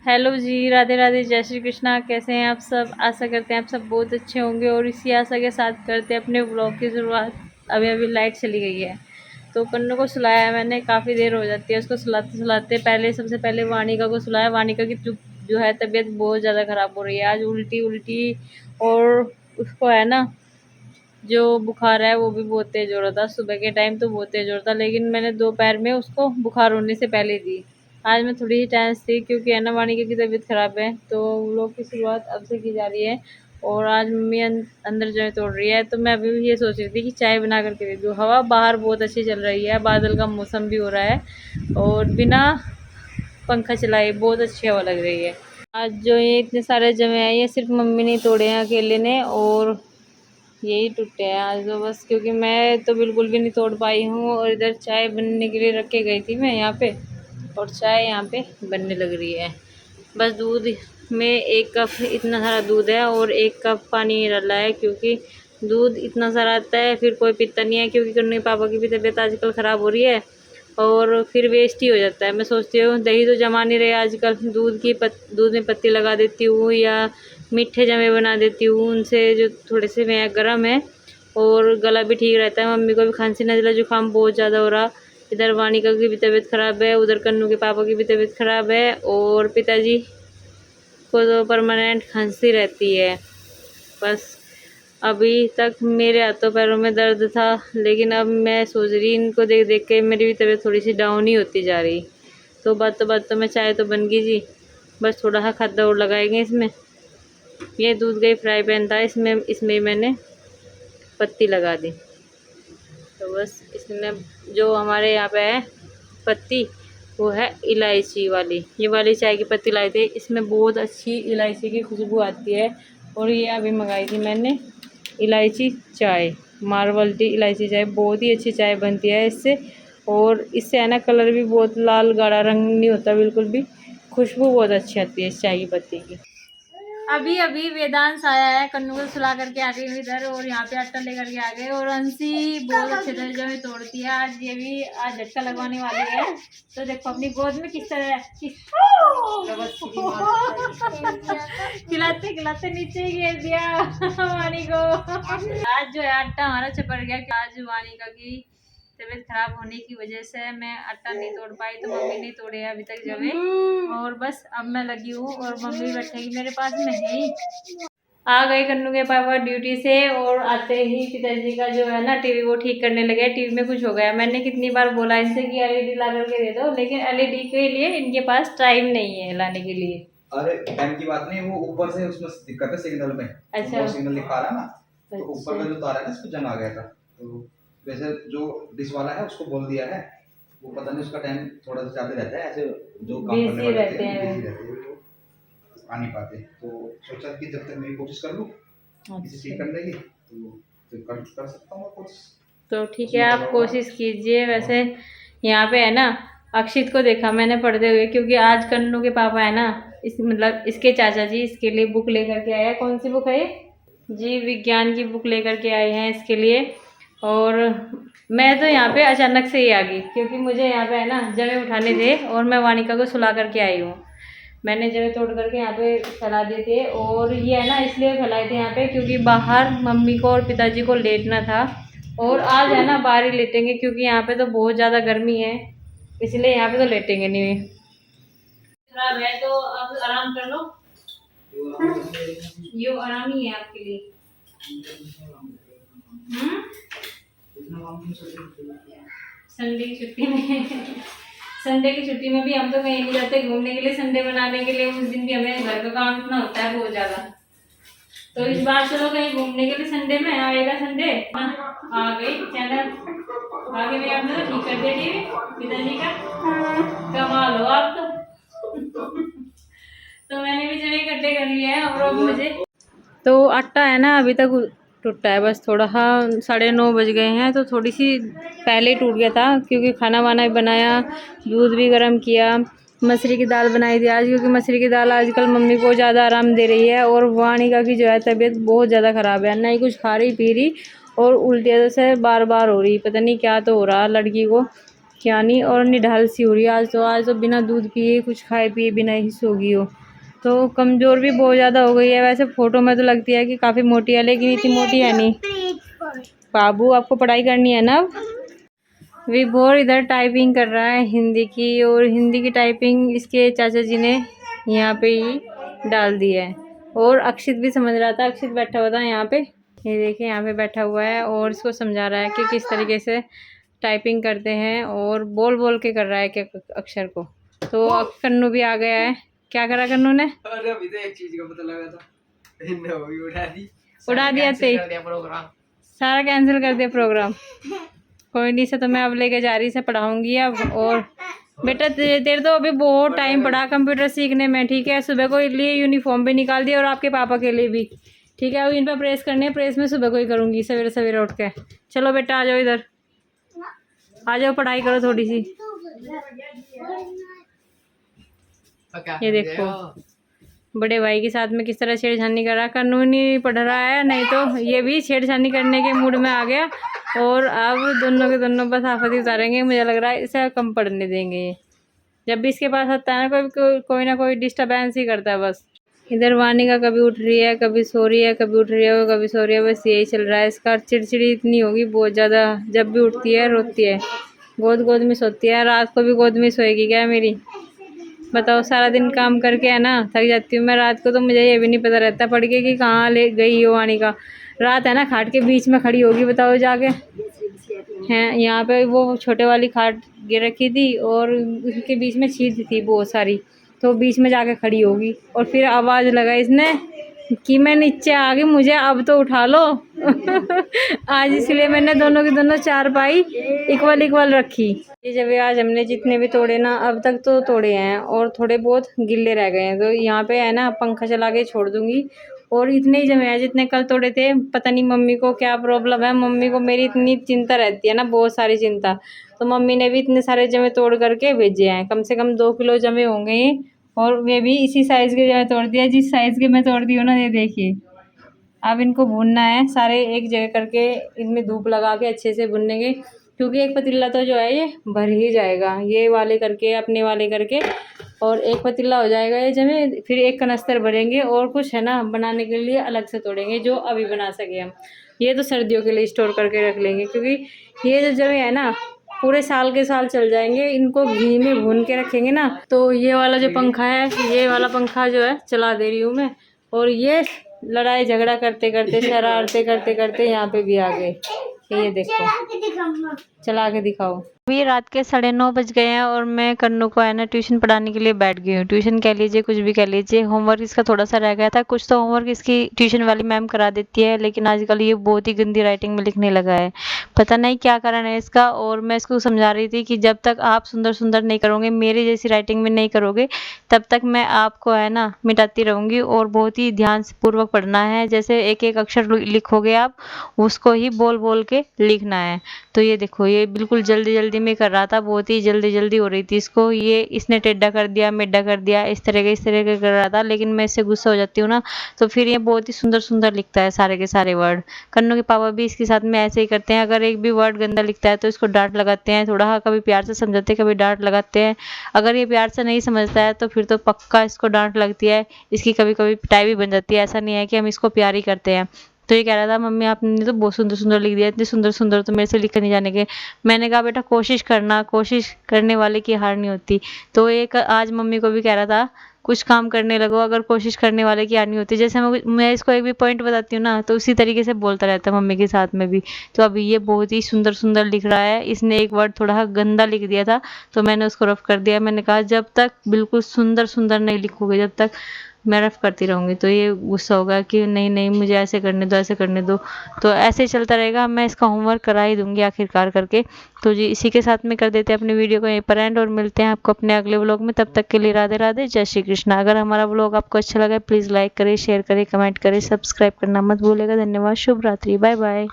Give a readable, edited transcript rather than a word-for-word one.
Hello जी, राधे राधे, जय श्री कृष्णा। कैसे हैं आप सब? आशा करते हैं आप सब बहुत अच्छे होंगे और इसी आशा के साथ करते हैं अपने व्लॉग की शुरुआत। अभी अभी लाइट चली गई है तो कन्नू को सुलाया मैंने। काफ़ी देर हो जाती है उसको सुलाते सुलाते। पहले सबसे पहले वानिका को सुलाया। वानिका की जो है तबीयत बहुत ज़्यादा ख़राब हो रही है आज। उल्टी उल्टी और उसको है ना जो बुखार है वो भी बहुत तेज़ हो रहा था। सुबह के टाइम तो बहुत तेज़ हो रहा था, लेकिन मैंने दोपहर में उसको बुखार होने से पहले दी। आज मैं थोड़ी ही टेंस थी क्योंकि है ना वानिका की तबीयत ख़राब है, तो व्लॉग की शुरुआत अब से की जा रही है। और आज मम्मी अंदर जो है तोड़ रही है, तो मैं अभी भी ये सोच रही थी कि चाय बना करके दे दूँ। हवा बाहर बहुत अच्छी चल रही है, बादल का मौसम भी हो रहा है और बिना पंखा चलाए बहुत अच्छी हवा लग रही है। आज जो ये इतने सारे जमे हैं ये सिर्फ मम्मी ने तोड़े हैं अकेले ने, और यही टूटे हैं आज तो बस, क्योंकि मैं तो बिल्कुल भी नहीं तोड़ पाई हूँ। और इधर चाय बनने के लिए रख के गई थी मैं यहाँ पे, और चाय यहाँ पे बनने लग रही है। बस दूध में 1 कप इतना सारा दूध है और 1 कप पानी डाला है, क्योंकि दूध इतना सारा आता है फिर कोई पीता नहीं है, क्योंकि कन्नू पापा की भी तबीयत आजकल ख़राब हो रही है और फिर वेस्ट ही हो जाता है। मैं सोचती हूँ दही तो जमा नहीं रहे आजकल, दूध में पत्ती लगा देती हूँ या मीठे जमे बना देती हूँ उनसे, जो थोड़े से मैं गर्म है और गला भी ठीक रहता है। मम्मी को भी खांसी नज़ला जुकाम बहुत ज़्यादा हो रहा। इधर वानिका की भी तबीयत ख़राब है, उधर कन्नू के पापा की भी तबीयत ख़राब है और पिताजी को तो परमानेंट खांसी रहती है। बस अभी तक मेरे हाथों पैरों में दर्द था, लेकिन अब मैं सोच रही इनको देख देख के मेरी भी तबीयत थोड़ी सी डाउन ही होती जा रही। तो बातों में चाय तो बन गई जी, बस थोड़ा सा खद्दा और लगाएंगे इसमें। ये दूध गई फ्राई पैन था, इसमें मैंने पत्ती लगा दी। तो बस इसमें जो हमारे यहाँ पे है पत्ती, वो है इलायची वाली। ये वाली चाय की पत्ती लाई थी, इसमें बहुत अच्छी इलायची की खुशबू आती है। और ये अभी मंगाई थी मैंने इलायची चाय, मार्वल टी इलायची चाय। बहुत ही अच्छी चाय बनती है इससे, और इससे है ना कलर भी बहुत लाल गाढ़ा रंग नहीं होता बिल्कुल भी। खुशबू बहुत अच्छी आती है इस चाय की पत्ती की। अभी अभी वेदांश आया है, कन्नू को सुला करके आ गई इधर, और यहाँ पे आटा लेकर के आ गए। और अंशी बहुत अच्छे तरीके में तोड़ती है। आज ये भी आज झटका लगवाने वाली है, तो देखो अपनी गोद में किस तरह खिलाते खिलाते नीचे गिर दिया वानी को। आज जो है आटा हमारा चपड़ गया। आज वानिका की तबीयत खराब होने की वजह से मैं आटा नहीं तोड़ पाई, तो मम्मी ने तोड़े अभी तक जमे। और बस अब मैं लगी हूँ और मम्मी बैठेगी मेरे पास में ही। आ गए कन्नू के पापा ड्यूटी से, और आते ही पिताजी का जो है ना टीवी वो ठीक करने लगे। टीवी में कुछ हो गया। मैंने कितनी बार बोला इनसे कि एलईडी ला करके दे दो, लेकिन एलईडी के लिए इनके पास टाइम नहीं है लाने के लिए। अरे टाइम की बात नहीं, वो ऊपर से उसमें दिक्कत है सिग्नल में। अच्छा, वो सिग्नल दिखा रहा है ना, तो ऊपर का जो तार है ना उसको जंग आ गया था। तो वैसे जो डिश वाला है उसको बोल दिया है, वो पता नहीं उसका टाइम थोड़ा सा ज्यादा रहता है। ऐसे जो काम करने वाले रहते हैं आ नहीं पाते, तो सोचा कि जब तक मैं कोशिश कर लूँ इसे ठीक करने की, तो कर सकता हूँ कोशिश। तो ठीक है, आप कोशिश कीजिए। वैसे यहाँ पे है ना अक्षित को देखा मैंने पढ़ते हुए, क्योंकि आज कन्नू के पापा है ना मतलब इसके चाचा जी इसके लिए बुक लेकर के आए हैं। कौन सी बुक है ये? जी विज्ञान की बुक लेकर के आए हैं इसके लिए। और मैं तो यहाँ पे अचानक से ही आ गई, क्योंकि मुझे यहाँ पे है ना जमे उठाने थे और मैं वानिका को सुला करके आई हूँ। मैंने जगह तोड़ करके यहाँ पे फैला दिए थे, और ये है ना इसलिए फैलाए थे यहाँ पे क्योंकि बाहर मम्मी को और पिताजी को लेटना था। और आज है ना बाहर ही लेटेंगे, क्योंकि यहाँ पे तो बहुत ज़्यादा गर्मी है, इसलिए यहाँ पे तो लेटेंगे नहीं। खराब है तो आप आराम कर लो, ये आराम ही है आपके लिए। संडे की छुट्टी में संडे की छुट्टी में भी हम तो कहीं नहीं जाते घूमने के लिए। संडे बनाने के लिए उस दिन भी हमें घर का काम इतना होता है बहुत ज्यादा। तो इस बार चलो कहीं घूमने के लिए संडे में आएगा। संडे आ गई चैनल आगे में आपने तो ठीक कर दिया टीवी पिताजी का। कमाल हो आप तो मैंने भी जब इकट्ठे कर लिया है। और मुझे तो आटा है ना अभी तक टूटा है, बस थोड़ा। हाँ 9:30 बज गए हैं, तो थोड़ी सी पहले ही टूट गया था, क्योंकि खाना वाना भी बनाया, दूध भी गर्म किया। मसूरी की दाल बनाई थी आज, क्योंकि मसूरी की दाल आजकल मम्मी को ज़्यादा आराम दे रही है। और वानिका की जो है तबीयत बहुत ज़्यादा ख़राब है, ना ही कुछ खा रही पी रही, और उल्टियाँ से बार बार हो रही। पता नहीं क्या तो हो रहा लड़की को। कियानी और निढाल सी हो रही है आज तो बिना दूध पिए कुछ खाए पिए बिना ही सो गई हो। तो कमज़ोर भी बहुत ज़्यादा हो गई है। वैसे फ़ोटो में तो लगती है कि काफ़ी मोटी है, लेकिन इतनी मोटी है नहीं। बाबू आपको पढ़ाई करनी है ना अब। विभोर इधर टाइपिंग कर रहा है हिंदी की, और हिंदी की टाइपिंग इसके चाचा जी ने यहाँ पे ही डाल दी है। और अक्षित भी समझ रहा था, अक्षित बैठा हुआ था यहाँ पे, ये देखिए यहाँ पे बैठा हुआ है और इसको समझा रहा है कि किस तरीके से टाइपिंग करते हैं, और बोल बोल के कर रहा है कि अक्षर को। तो अब कन्नू भी आ गया है। क्या करा कन्नू ने? अरे अभी तो एक चीज का पता लगा था, उड़ा दिया सारा कैंसिल कर दिया प्रोग्राम। कोई नहीं, से तो मैं अब लेके जा रही से पढ़ाऊंगी अब। और बेटा तेरे तो अभी बहुत टाइम पड़ा कंप्यूटर सीखने में, ठीक है। सुबह को लिए यूनिफॉर्म भी निकाल दिया और आपके पापा के लिए भी, ठीक है। अब इन पर प्रेस करने, प्रेस में सुबह को ही करूँगी सवेरे सवेरे उठ के। चलो बेटा आ जाओ इधर, आ जाओ पढ़ाई करो थोड़ी सी। ये देखो बड़े भाई के साथ में किस तरह छेड़छानी कर रहा। कानूनी पढ़ रहा है, नहीं तो ये भी छेड़छानी करने के मूड में आ गया। और अब दोनों के दोनों बस आफत ही उतारेंगे, मुझे लग रहा है इसे कम पढ़ने देंगे। जब भी इसके पास आता है ना कोई ना कोई डिस्टर्बेंस ही करता है बस। इधर वानी का कभी उठ रही है, कभी सो रही है, कभी उठ रही है, कभी सो रही है, बस यही चल रहा है इसका। चिड़चिड़ी इतनी होगी बहुत ज़्यादा, जब भी उठती है रोती है। गोद में सोती है, रात को भी गोद में सोएगी क्या मेरी? बताओ, सारा दिन काम करके है ना थक जाती हूँ मैं। रात को तो मुझे ये भी नहीं पता रहता पढ़ के कि कहाँ ले गई हो वानी का। रात है ना खाट के बीच में खड़ी होगी, बताओ जाके। हैं यहाँ पे वो छोटे वाली खाट गिर रखी थी और उसके बीच में छीट थी बहुत सारी, तो बीच में जाके खड़ी होगी। और फिर आवाज़ लगा इसने कि मैं नीचे आ गई, मुझे अब तो उठा लो। आज इसलिए मैंने दोनों की दोनों चारपाई इक्वल रखी। ये जब आज हमने जितने भी तोड़े ना अब तक तो तोड़े हैं, और थोड़े बहुत गिल्ले रह गए हैं। तो यहाँ पे है ना पंखा चला के छोड़ दूंगी। और इतने ही जमे हैं जितने कल तोड़े थे। पता नहीं मम्मी को क्या प्रॉब्लम है, मम्मी को मेरी इतनी चिंता रहती है ना, बहुत सारी चिंता। तो मम्मी ने भी इतने सारे जमे तोड़ करके भेजे हैं, कम से कम 2 किलो जमे होंगे ये। और वे भी इसी साइज़ के जमे तोड़ दिया, जिस साइज़ के मैं तोड़ दी हूँ ना, ये देखिए। अब इनको भूनना है सारे एक जगह करके, इनमें धूप लगा के अच्छे से भुनेंगे, क्योंकि एक पतीला तो जो है ये भर ही जाएगा, ये वाले करके अपने वाले करके। और एक पतीला हो जाएगा ये जमे, फिर एक कनस्तर भरेंगे और कुछ है ना बनाने के लिए अलग से तोड़ेंगे, जो अभी बना सके हम। ये तो सर्दियों के लिए स्टोर करके रख लेंगे, क्योंकि ये जो जमे है ना पूरे साल के साल चल जाएंगे। इनको घी में भून के रखेंगे ना। तो ये वाला जो पंखा है, ये वाला पंखा जो है चला दे रही हूँ मैं। और ये लड़ाई झगड़ा करते करते, शरारते करते करते यहाँ पे भी आ गए। ये देखो, चला के दिखाओ। अभी रात के 9:30 बज गए हैं और मैं कन्नू को है ना ट्यूशन पढ़ाने के लिए बैठ गई हूँ। ट्यूशन कह लीजिए, कुछ भी कह लीजिए। होमवर्क इसका थोड़ा सा रह गया था, कुछ तो होमवर्क इसकी ट्यूशन वाली मैम करा देती है, लेकिन आजकल ये बहुत ही गंदी राइटिंग में लिखने लगा है। पता नहीं क्या कारण है इसका। और मैं इसको समझा रही थी कि जब तक आप सुंदर सुंदर नहीं करोगे, मेरी जैसी राइटिंग में नहीं करोगे, तब तक मैं आपको है ना मिटाती रहूँगी। और बहुत ही ध्यान पूर्वक पढ़ना है, जैसे एक एक अक्षर लिखोगे आप, उसको ही बोल बोल के लिखना है। तो ये देखो, ये बिल्कुल जल्दी जल्दी में कर रहा था, बहुत ही जल्दी जल्दी हो रही थी इसको। ये इसने टेढ़ा कर दिया, मेढ़ा कर दिया, इस तरह के कर रहा था। लेकिन मैं इससे गुस्सा हो जाती हूँ ना, तो फिर ये बहुत ही सुंदर सुंदर लिखता है सारे के सारे वर्ड। कन्नू के पापा भी इसके साथ में ऐसे ही करते हैं, अगर एक भी वर्ड गंदा लिखता है तो इसको डांट लगाते हैं थोड़ा, कभी प्यार से समझाते हैं, कभी डांट लगाते हैं। अगर ये प्यार से नहीं समझता है तो फिर तो पक्का इसको डांट लगती है, इसकी कभी कभी पिटाई भी बन जाती है। ऐसा नहीं है कि हम इसको प्यार ही करते हैं। तो ये कह रहा था मम्मी आपने तो बहुत सुंदर सुंदर लिख दिया, इतने सुंदर सुंदर तो मेरे से लिख नहीं जाने के। मैंने कहा बेटा कोशिश करना, कोशिश करने वाले की हार नहीं होती। तो एक आज मम्मी को भी कह रहा था कुछ काम करने लगो, अगर कोशिश करने वाले की हार नहीं होती। जैसे मैं इसको एक भी पॉइंट बताती हूँ ना, तो उसी तरीके से बोलता रहता है मम्मी के साथ में भी। तो अभी ये बहुत ही सुंदर सुंदर लिख रहा है। इसने एक वर्ड थोड़ा गंदा लिख दिया था, तो मैंने उसको रफ कर दिया। मैंने कहा जब तक बिल्कुल सुंदर सुंदर नहीं लिखोगे, जब तक मैं रफ करती रहूँगी। तो ये गुस्सा होगा कि नहीं नहीं मुझे ऐसे करने दो, ऐसे करने दो। तो ऐसे ही चलता रहेगा, मैं इसका होमवर्क करा ही दूंगी आखिरकार करके। तो जी इसी के साथ में कर देते हैं अपनी वीडियो को यहीं पर एंड, और मिलते हैं आपको अपने अगले व्लॉग में। तब तक के लिए राधे राधे, जय श्री कृष्णा। अगर हमारा व्लॉग आपको अच्छा लगा प्लीज़ लाइक करें, शेयर करें, कमेंट करें, सब्सक्राइब करना मत भूलेगा। धन्यवाद, शुभ रात्रि, बाय बाय।